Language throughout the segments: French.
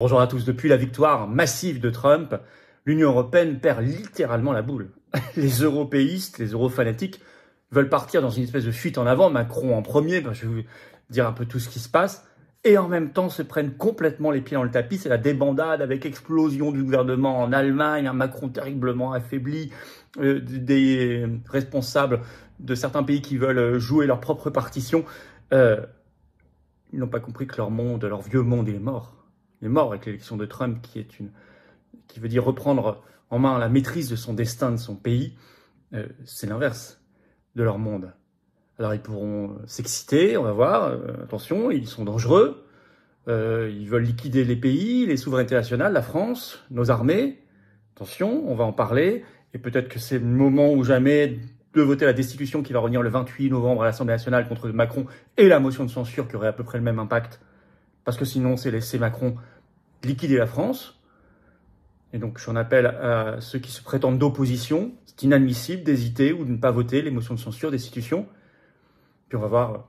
Bonjour à tous. Depuis la victoire massive de Trump, l'Union européenne perd littéralement la boule. Les européistes, les eurofanatiques veulent partir dans une espèce de fuite en avant, Macron en premier, je vais vous dire un peu tout ce qui se passe, et en même temps se prennent complètement les pieds dans le tapis. C'est la débandade avec explosion du gouvernement en Allemagne, un Macron terriblement affaibli, des responsables de certains pays qui veulent jouer leur propre partition. Ils n'ont pas compris que leur monde, leur vieux monde, il est mort. Il est mort avec l'élection de Trump, qui veut dire reprendre en main la maîtrise de son destin, de son pays. C'est l'inverse de leur monde. Alors ils pourront s'exciter, on va voir. Attention, ils sont dangereux. Ils veulent liquider les pays, les souverainetés nationales, la France, nos armées. Attention, on va en parler. Et peut-être que c'est le moment ou jamais de voter la destitution qui va revenir le 28 novembre à l'Assemblée nationale contre Macron et la motion de censure qui aurait à peu près le même impact. Parce que sinon, c'est laisser Macron liquider la France. Et donc, j'en appelle à ceux qui se prétendent d'opposition. C'est inadmissible d'hésiter ou de ne pas voter les motions de censure, destitution. Puis on va voir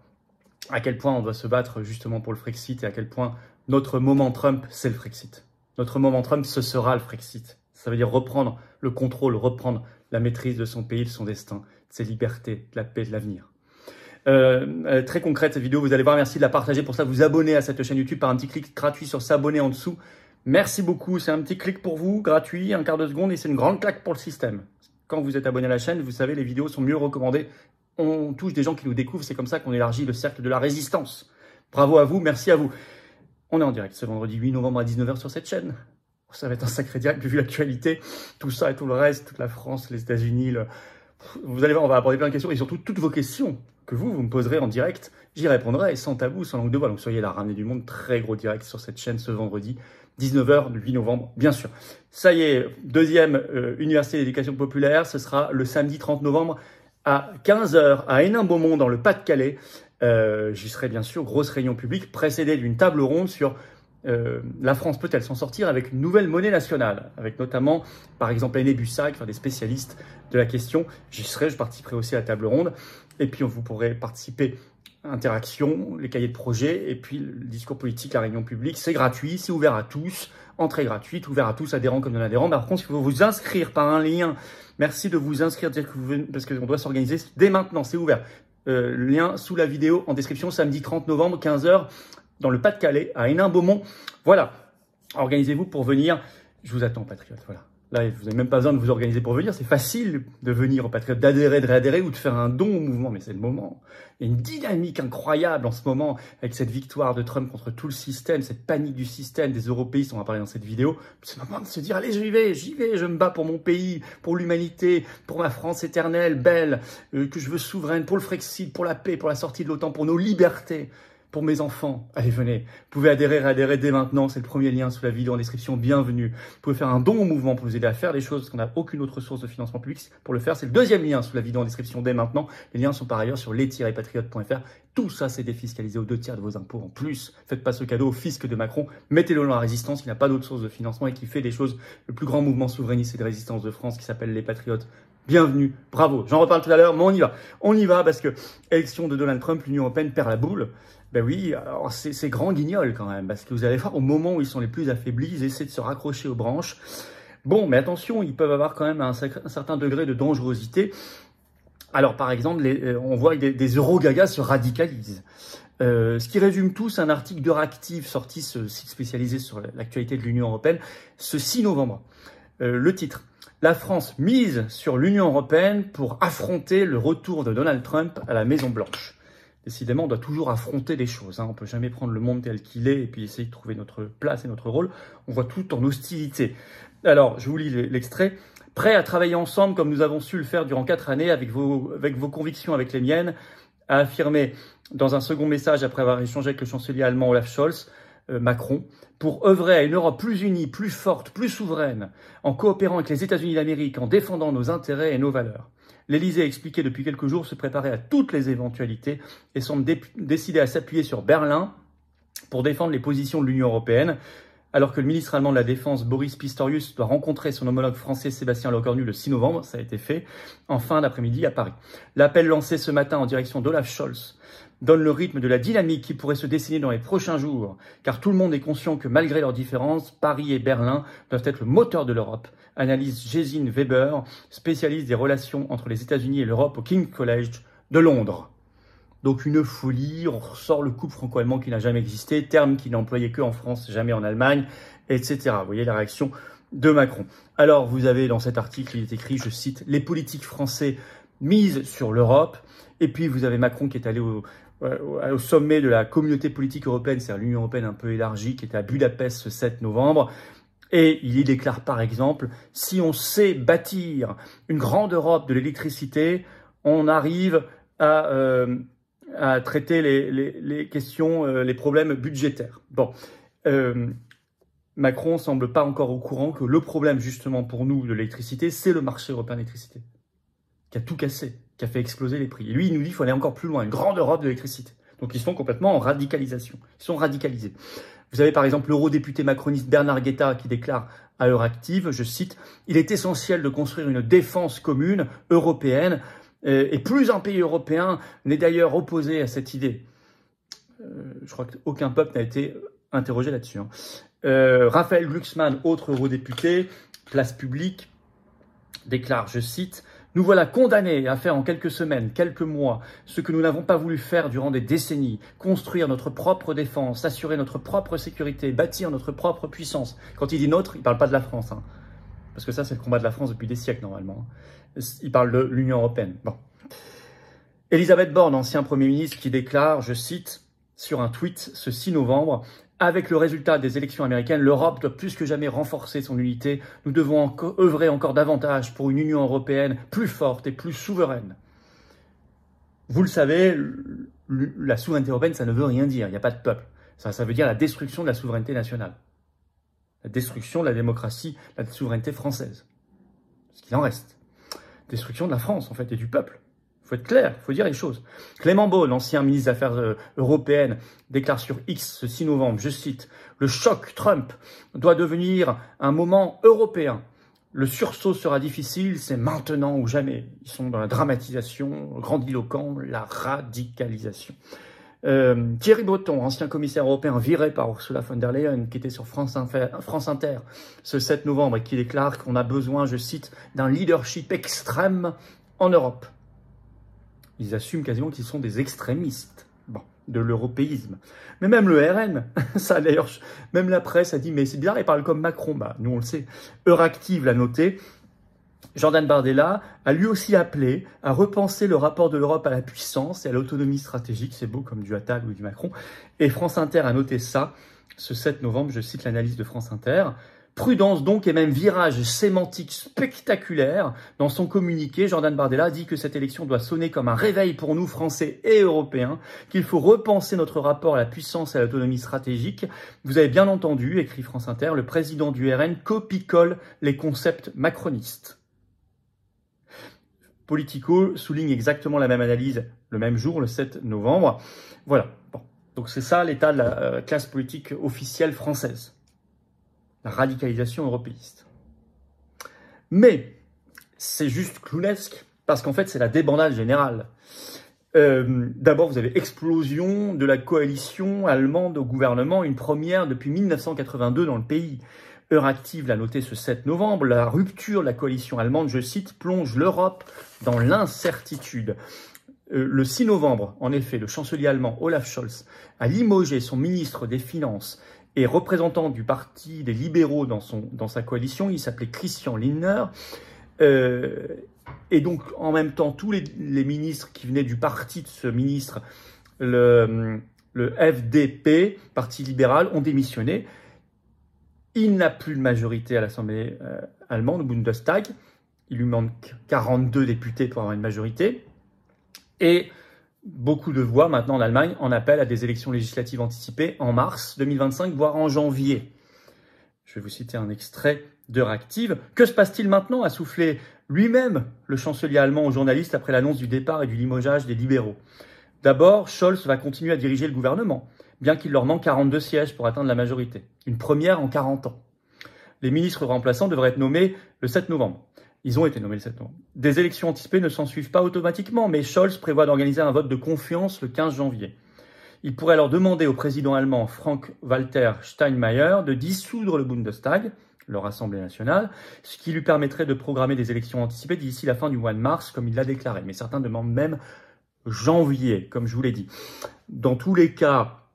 à quel point on doit se battre justement pour le Frexit et à quel point notre moment Trump, c'est le Frexit. Notre moment Trump, ce sera le Frexit. Ça veut dire reprendre le contrôle, reprendre la maîtrise de son pays, de son destin, de ses libertés, de la paix, de l'avenir. Très concrète cette vidéo, vous allez voir, merci de la partager, pour ça vous abonner à cette chaîne YouTube par un petit clic gratuit sur s'abonner en dessous. Merci beaucoup, c'est un petit clic pour vous, gratuit, un quart de seconde, et c'est une grande claque pour le système. Quand vous êtes abonné à la chaîne, vous savez, les vidéos sont mieux recommandées, on touche des gens qui nous découvrent, c'est comme ça qu'on élargit le cercle de la résistance. Bravo à vous, merci à vous. On est en direct ce vendredi 8 novembre à 19 h sur cette chaîne. Ça va être un sacré direct vu l'actualité, tout ça et tout le reste, toute la France, les États-Unis, vous allez voir, on va aborder plein de questions et surtout toutes vos questions que vous me poserez en direct, j'y répondrai sans tabou, sans langue de bois. Donc soyez là, ramenez du monde, très gros direct sur cette chaîne ce vendredi, 19 h du 8 novembre, bien sûr. Ça y est, deuxième Université d'éducation populaire, ce sera le samedi 30 novembre à 15 h à Hénin-Beaumont dans le Pas-de-Calais. J'y serai bien sûr, grosse réunion publique précédée d'une table ronde sur la France peut-elle s'en sortir avec une nouvelle monnaie nationale, avec notamment, par exemple, Aîné Bussac, des spécialistes de la question. J'y serai, je participerai aussi à la table ronde. Et puis, vous pourrez participer à l'interaction, les cahiers de projet, et puis le discours politique, la réunion publique. C'est gratuit, c'est ouvert à tous, entrée gratuite, ouvert à tous, adhérents comme non-adhérents. Par contre, il faut vous inscrire par un lien. Merci de vous inscrire, parce qu'on doit s'organiser dès maintenant, c'est ouvert. Lien sous la vidéo en description, samedi 30 novembre, 15 h dans le Pas-de-Calais, à Hénin-Beaumont. Voilà, organisez-vous pour venir. Je vous attends, patriotes, voilà. Là, vous n'avez même pas besoin de vous organiser pour venir. C'est facile de venir aux patriotes, d'adhérer, de réadhérer ou de faire un don au mouvement. Mais c'est le moment. Il y a une dynamique incroyable en ce moment avec cette victoire de Trump contre tout le système, cette panique du système, des européistes, on va parler dans cette vidéo. C'est le moment de se dire, allez, j'y vais, je me bats pour mon pays, pour l'humanité, pour ma France éternelle, belle, que je veux souveraine, pour le Frexit, pour la paix, pour la sortie de l'OTAN, pour nos libertés. Pour mes enfants, allez, venez. Vous pouvez adhérer dès maintenant. C'est le premier lien sous la vidéo en description. Bienvenue. Vous pouvez faire un don au mouvement pour vous aider à faire des choses, parce qu'on n'a aucune autre source de financement public pour le faire. C'est le deuxième lien sous la vidéo en description dès maintenant. Les liens sont par ailleurs sur les-patriotes.fr. Tout ça, c'est défiscalisé aux 2/3 de vos impôts en plus. Faites pas ce cadeau au fisc de Macron. Mettez-le dans la résistance, qui n'a pas d'autre source de financement et qui fait des choses. Le plus grand mouvement souverainiste et de résistance de France qui s'appelle les Patriotes. Bienvenue, bravo. J'en reparle tout à l'heure, mais on y va. On y va parce que élection de Donald Trump, l'Union européenne perd la boule. Ben oui, alors c'est grand guignol quand même, parce que vous allez voir, au moment où ils sont les plus affaiblis, ils essaient de se raccrocher aux branches. Bon, mais attention, ils peuvent avoir quand même un certain degré de dangerosité. Alors par exemple, on voit que des eurogagas se radicalisent. Ce qui résume tout, c'est un article d'Euractiv sorti, ce site spécialisé sur l'actualité de l'Union européenne, ce 6 novembre. Le titre: la France mise sur l'Union européenne pour affronter le retour de Donald Trump à la Maison-Blanche. Décidément, on doit toujours affronter les choses. On ne peut jamais prendre le monde tel qu'il est et puis essayer de trouver notre place et notre rôle. On voit tout en hostilité. Alors, je vous lis l'extrait. « Prêt à travailler ensemble comme nous avons su le faire durant 4 années avec vos convictions, avec les miennes », a affirmé dans un second message après avoir échangé avec le chancelier allemand Olaf Scholz, Macron, pour œuvrer à une Europe plus unie, plus forte, plus souveraine, en coopérant avec les États-Unis d'Amérique, en défendant nos intérêts et nos valeurs. L'Élysée a expliqué depuis quelques jours se préparer à toutes les éventualités et semble décidé à s'appuyer sur Berlin pour défendre les positions de l'Union européenne. alors que le ministre allemand de la Défense, Boris Pistorius, doit rencontrer son homologue français Sébastien Lecornu le 6 novembre, ça a été fait, en fin d'après-midi à Paris. L'appel lancé ce matin en direction d'Olaf Scholz donne le rythme de la dynamique qui pourrait se dessiner dans les prochains jours, car tout le monde est conscient que malgré leurs différences, Paris et Berlin doivent être le moteur de l'Europe, analyse Gesine Weber, spécialiste des relations entre les États-Unis et l'Europe au King's College de Londres. Donc une folie, on ressort le couple franco-allemand qui n'a jamais existé, terme qui n'est employé que en France, jamais en Allemagne, etc. Vous voyez la réaction de Macron. Alors vous avez dans cet article, il est écrit, je cite, « Les politiques français misent sur l'Europe ». Et puis vous avez Macron qui est allé au sommet de la communauté politique européenne, c'est-à-dire l'Union européenne un peu élargie, qui était à Budapest ce 7 novembre. Et il y déclare par exemple, si on sait bâtir une grande Europe de l'électricité, on arrive à traiter les questions, les problèmes budgétaires. Bon, Macron semble pas encore au courant que le problème justement pour nous de l'électricité, c'est le marché européen de l'électricité, qui a tout cassé, qui a fait exploser les prix. Et lui, il nous dit qu'il faut aller encore plus loin, une grande Europe de l'électricité. Donc ils sont complètement en radicalisation, ils sont radicalisés. Vous avez par exemple l'eurodéputé macroniste Bernard Guetta qui déclare à Euractiv, je cite, « Il est essentiel de construire une défense commune européenne et plus un pays européen n'est d'ailleurs opposé à cette idée. » Je crois qu'aucun peuple n'a été interrogé là-dessus. Raphaël Glucksmann, autre eurodéputé, Place Publique, déclare, je cite, « Nous voilà condamnés à faire en quelques semaines, quelques mois, ce que nous n'avons pas voulu faire durant des décennies, construire notre propre défense, assurer notre propre sécurité, bâtir notre propre puissance. » Quand il dit notre, il ne parle pas de la France, hein, parce que ça c'est le combat de la France depuis des siècles normalement. Il parle de l'Union européenne. Bon. Elisabeth Borne, ancien Premier ministre, qui déclare, je cite, sur un tweet ce 6 novembre, « Avec le résultat des élections américaines, l'Europe doit plus que jamais renforcer son unité. Nous devons œuvrer encore davantage pour une Union européenne plus forte et plus souveraine. » Vous le savez, la souveraineté européenne, ça ne veut rien dire. Il n'y a pas de peuple. Ça veut dire la destruction de la souveraineté nationale. La destruction de la démocratie, la souveraineté française. Ce qu'il en reste. Destruction de la France, en fait, et du peuple. Il faut être clair, il faut dire les choses. Clément Beaune, ancien ministre des Affaires européennes, déclare sur X ce 6 novembre, je cite, « Le choc Trump doit devenir un moment européen. Le sursaut sera difficile, c'est maintenant ou jamais. » Ils sont dans la dramatisation, le grandiloquent, la radicalisation. Thierry Breton, ancien commissaire européen viré par Ursula von der Leyen, qui était sur France Inter ce 7 novembre et qui déclare qu'on a besoin, je cite, d'un leadership extrême en Europe. Ils assument quasiment qu'ils sont des extrémistes, bon, de l'européisme. Mais même le RN, ça d'ailleurs, même la presse a dit, mais c'est bizarre, il parle comme Macron. Bah, nous on le sait. Euractiv l'a noté. Jordan Bardella a lui aussi appelé à repenser le rapport de l'Europe à la puissance et à l'autonomie stratégique. C'est beau comme du Attal ou du Macron. Et France Inter a noté ça ce 7 novembre. Je cite l'analyse de France Inter. Prudence donc et même virage sémantique spectaculaire. Dans son communiqué, Jordan Bardella dit que cette élection doit sonner comme un réveil pour nous, Français et Européens, qu'il faut repenser notre rapport à la puissance et à l'autonomie stratégique. Vous avez bien entendu, écrit France Inter, le président du RN copie-colle les concepts macronistes. Politico souligne exactement la même analyse le même jour, le 7 novembre. Voilà. Bon. Donc c'est ça l'état de la classe politique officielle française. La radicalisation européiste. Mais c'est juste clownesque, parce qu'en fait c'est la débandade générale. D'abord vous avez explosion de la coalition allemande au gouvernement, une première depuis 1982 dans le pays. Euractiv l'a noté ce 7 novembre, la rupture de la coalition allemande, je cite, plonge l'Europe dans l'incertitude. Le 6 novembre, en effet, le chancelier allemand Olaf Scholz a limogé son ministre des Finances et représentant du parti des libéraux dans sa coalition, il s'appelait Christian Lindner. Et donc, en même temps, tous les ministres qui venaient du parti de ce ministre, le FDP, Parti libéral, ont démissionné. Il n'a plus de majorité à l'Assemblée allemande, au Bundestag. Il lui manque 42 députés pour avoir une majorité. Et beaucoup de voix maintenant en Allemagne en appellent à des élections législatives anticipées en mars 2025, voire en janvier. Je vais vous citer un extrait d'Euractiv. Que se passe-t-il maintenant, a soufflé lui-même le chancelier allemand aux journalistes après l'annonce du départ et du limogeage des libéraux. D'abord, Scholz va continuer à diriger le gouvernement, bien qu'il leur manque 42 sièges pour atteindre la majorité. Une première en 40 ans. Les ministres remplaçants devraient être nommés le 7 novembre. Ils ont été nommés le 7 novembre. Des élections anticipées ne s'en suivent pas automatiquement, mais Scholz prévoit d'organiser un vote de confiance le 15 janvier. Il pourrait alors demander au président allemand Frank-Walter Steinmeier de dissoudre le Bundestag, leur Assemblée nationale, ce qui lui permettrait de programmer des élections anticipées d'ici la fin du mois de mars, comme il l'a déclaré. Mais certains demandent même janvier, comme je vous l'ai dit. Dans tous les cas,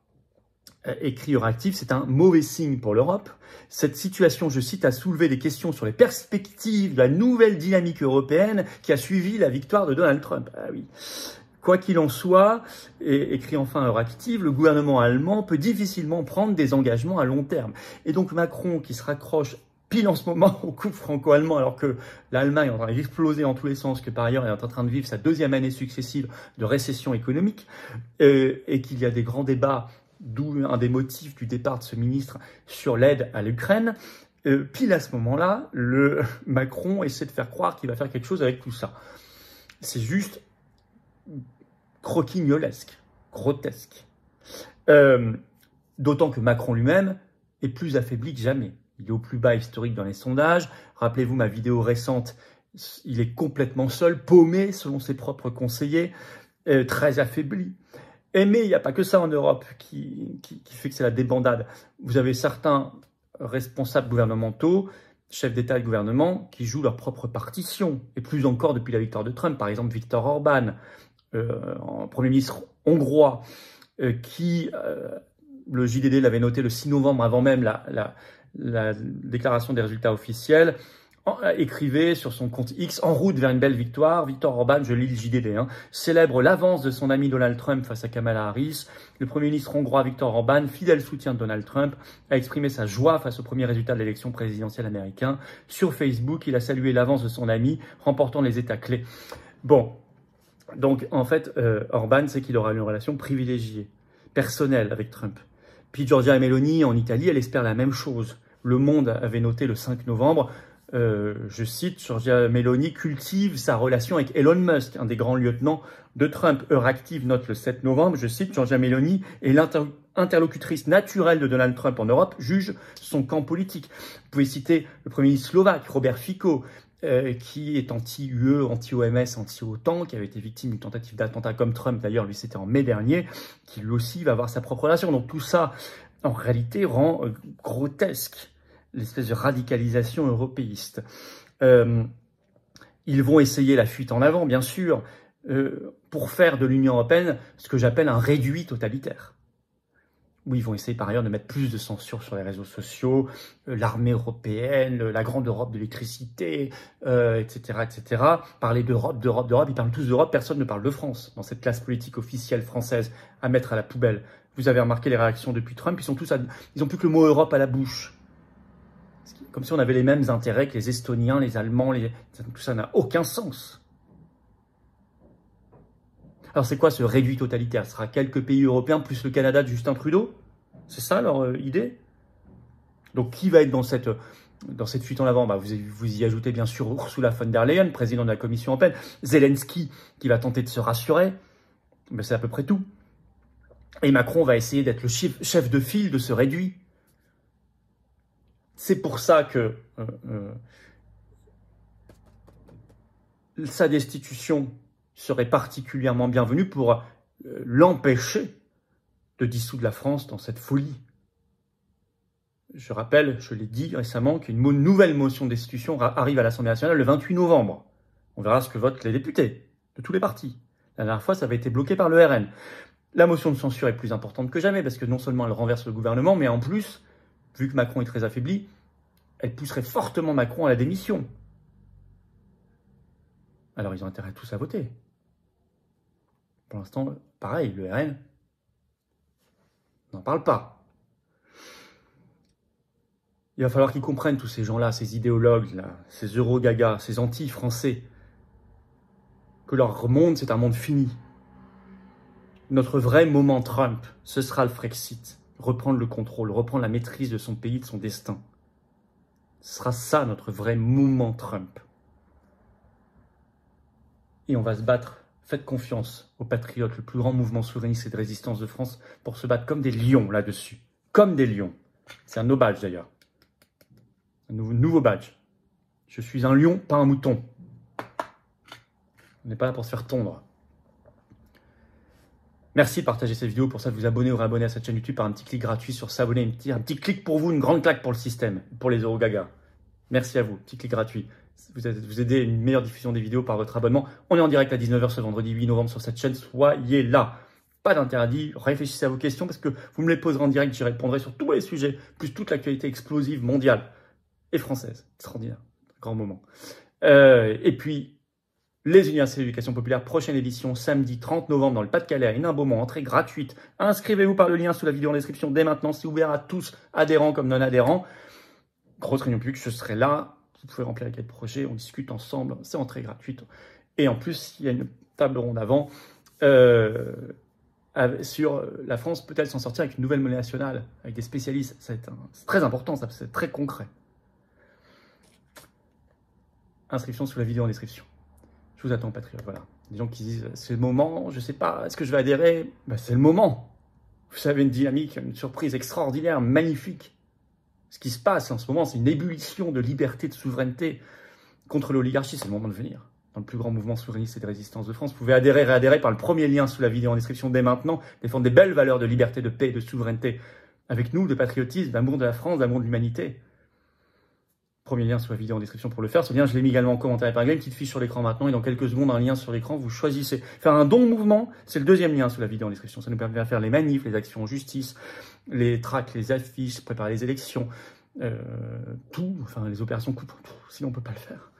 écrit Euractiv, c'est un mauvais signe pour l'Europe. Cette situation, je cite, a soulevé des questions sur les perspectives de la nouvelle dynamique européenne qui a suivi la victoire de Donald Trump. Ah oui. Quoi qu'il en soit, et écrit enfin Euractiv, le gouvernement allemand peut difficilement prendre des engagements à long terme. Et donc Macron, qui se raccroche pile en ce moment au couple franco-allemand, alors que l'Allemagne est en train d'exploser en tous les sens, que par ailleurs elle est en train de vivre sa deuxième année successive de récession économique, et qu'il y a des grands débats, d'où un des motifs du départ de ce ministre sur l'aide à l'Ukraine, pile à ce moment-là, Macron essaie de faire croire qu'il va faire quelque chose avec tout ça. C'est juste croquignolesque, grotesque. D'autant que Macron lui-même est plus affaibli que jamais. Il est au plus bas historique dans les sondages. Rappelez-vous ma vidéo récente, il est complètement seul, paumé selon ses propres conseillers, très affaibli. Mais il n'y a pas que ça en Europe qui fait que c'est la débandade. Vous avez certains responsables gouvernementaux, chefs d'État et de gouvernement, qui jouent leur propre partition. Et plus encore depuis la victoire de Trump. Par exemple, Viktor Orban, Premier ministre hongrois, qui, le JDD l'avait noté le 6 novembre, avant même la déclaration des résultats officiels, écrivait sur son compte X, en route vers une belle victoire, Viktor Orban, je lis le JDD, célèbre l'avance de son ami Donald Trump face à Kamala Harris. Le Premier ministre hongrois Viktor Orban, fidèle soutien de Donald Trump, a exprimé sa joie face au premier résultat de l'élection présidentielle américaine. Sur Facebook, il a salué l'avance de son ami, remportant les États clés. Bon, donc en fait, Orban sait qu'il aura une relation privilégiée, personnelle avec Trump. Puis Giorgia Meloni en Italie, elle espère la même chose. Le Monde avait noté le 5 novembre, je cite, Giorgia Meloni cultive sa relation avec Elon Musk, un des grands lieutenants de Trump. Euractiv note le 7 novembre, je cite, Giorgia Meloni est l'interlocutrice naturelle de Donald Trump en Europe, juge son camp politique. Vous pouvez citer le Premier ministre slovaque, Robert Fico, qui est anti-UE, anti-OMS, anti-OTAN, qui avait été victime d'une tentative d'attentat comme Trump, d'ailleurs, lui c'était en mai dernier, qui lui aussi va avoir sa propre relation. Donc tout ça, en réalité, rend grotesque l'espèce de radicalisation européiste. Ils vont essayer la fuite en avant, bien sûr, pour faire de l'Union européenne ce que j'appelle un réduit totalitaire. Oui, ils vont essayer par ailleurs de mettre plus de censure sur les réseaux sociaux, l'armée européenne, la grande Europe de l'électricité, etc., etc. Parler d'Europe, ils parlent tous d'Europe, personne ne parle de France dans cette classe politique officielle française à mettre à la poubelle. Vous avez remarqué les réactions depuis Trump, ils ont plus que le mot Europe à la bouche. Comme si on avait les mêmes intérêts que les Estoniens, les Allemands, tout ça n'a aucun sens. Alors c'est quoi ce réduit totalitaire? Ce sera quelques pays européens plus le Canada de Justin Trudeau? C'est ça leur idée? Donc qui va être dans cette fuite en avant? Vous y ajoutez bien sûr Ursula von der Leyen, présidente de la Commission européenne, Zelensky qui va tenter de se rassurer, c'est à peu près tout. Et Macron va essayer d'être le chef de file de ce réduit. C'est pour ça que sa destitution serait particulièrement bienvenue pour l'empêcher de dissoudre la France dans cette folie. Je rappelle, je l'ai dit récemment, qu'une nouvelle motion de destitution arrive à l'Assemblée nationale le 28 novembre. On verra ce que votent les députés de tous les partis. La dernière fois, ça avait été bloqué par le RN. La motion de censure est plus importante que jamais parce que non seulement elle renverse le gouvernement, mais en plus, vu que Macron est très affaibli, elle pousserait fortement Macron à la démission. Alors ils ont intérêt tous à voter. Pour l'instant, pareil, le RN n'en parle pas. Il va falloir qu'ils comprennent, tous ces gens-là, ces idéologues-là, ces euro-gagas, ces anti-français, que leur monde, c'est un monde fini. Notre vrai moment Trump, ce sera le Frexit. Reprendre le contrôle, reprendre la maîtrise de son pays, de son destin. Ce sera ça, notre vrai moment Trump. Et on va se battre Faites confiance aux patriotes, le plus grand mouvement souverainiste et de résistance de France, pour se battre comme des lions là-dessus. Comme des lions. C'est un de nos badges d'ailleurs. Un nouveau badge. Je suis un lion, pas un mouton. On n'est pas là pour se faire tondre. Merci de partager cette vidéo. Pour ça, vous abonner ou réabonner à cette chaîne YouTube par un petit clic gratuit sur s'abonner. Un petit clic pour vous, une grande claque pour le système, pour les Eurogagas. Merci à vous. Petit clic gratuit. Vous aidez à une meilleure diffusion des vidéos par votre abonnement. On est en direct à 19h ce vendredi 8 novembre sur cette chaîne. Soyez là. Pas d'interdit. Réfléchissez à vos questions parce que vous me les poserez en direct. J'y répondrai sur tous les sujets, plus toute l'actualité explosive mondiale et française. Extraordinaire. Grand moment. Et puis, les universités d'éducation populaire, prochaine édition, samedi 30 novembre dans le Pas-de-Calais, à Hénin-Beaumont, entrée gratuite. Inscrivez-vous par le lien sous la vidéo en description dès maintenant. C'est ouvert à tous, adhérents comme non-adhérents. Grosse réunion publique, je serai là. Vous pouvez remplir la quête projet, on discute ensemble. C'est entrée gratuite. Et en plus, il y a une table ronde avant sur la France peut-elle s'en sortir avec une nouvelle monnaie nationale, avec des spécialistes. C'est très important, ça, c'est très concret. Inscription sous la vidéo en description. Je vous attends, patriotes. Voilà. Des gens qui disent c'est le moment, je ne sais pas, est-ce que je vais adhérer? Ben, c'est le moment. Vous savez, une dynamique, une surprise extraordinaire, magnifique. Ce qui se passe en ce moment, c'est une ébullition de liberté, de souveraineté contre l'oligarchie. C'est le moment de venir. Dans le plus grand mouvement souverainiste et de résistance de France, vous pouvez adhérer, réadhérer par le premier lien sous la vidéo en description dès maintenant. Défendre des belles valeurs de liberté, de paix, de souveraineté avec nous, de patriotisme, d'amour de la France, d'amour de l'humanité. Premier lien sous la vidéo en description pour le faire. Ce lien, je l'ai mis également en commentaire épinglé, une petite fiche sur l'écran maintenant, et dans quelques secondes, un lien sur l'écran, vous choisissez. Faire un don mouvement, c'est le deuxième lien sous la vidéo en description. Ça nous permet de faire les manifs, les actions en justice, les tracts, les affiches, préparer les élections, tout, enfin les opérations coupe, sinon on ne peut pas le faire.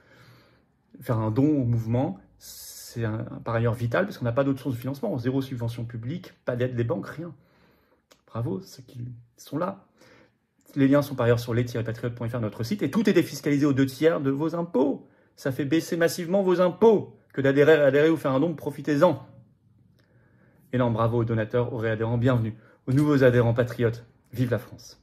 Faire un don au mouvement, c'est par ailleurs vital, parce qu'on n'a pas d'autres sources de financement, zéro subvention publique, pas d'aide des banques, rien. Bravo, ceux qui sont là. Les liens sont par ailleurs sur les-patriotes.fr, notre site, et tout est défiscalisé aux 2/3 de vos impôts. Ça fait baisser massivement vos impôts que d'adhérer ou faire un don, profitez-en. Et non, bravo aux donateurs, aux réadhérents, bienvenue aux nouveaux adhérents patriotes. Vive la France!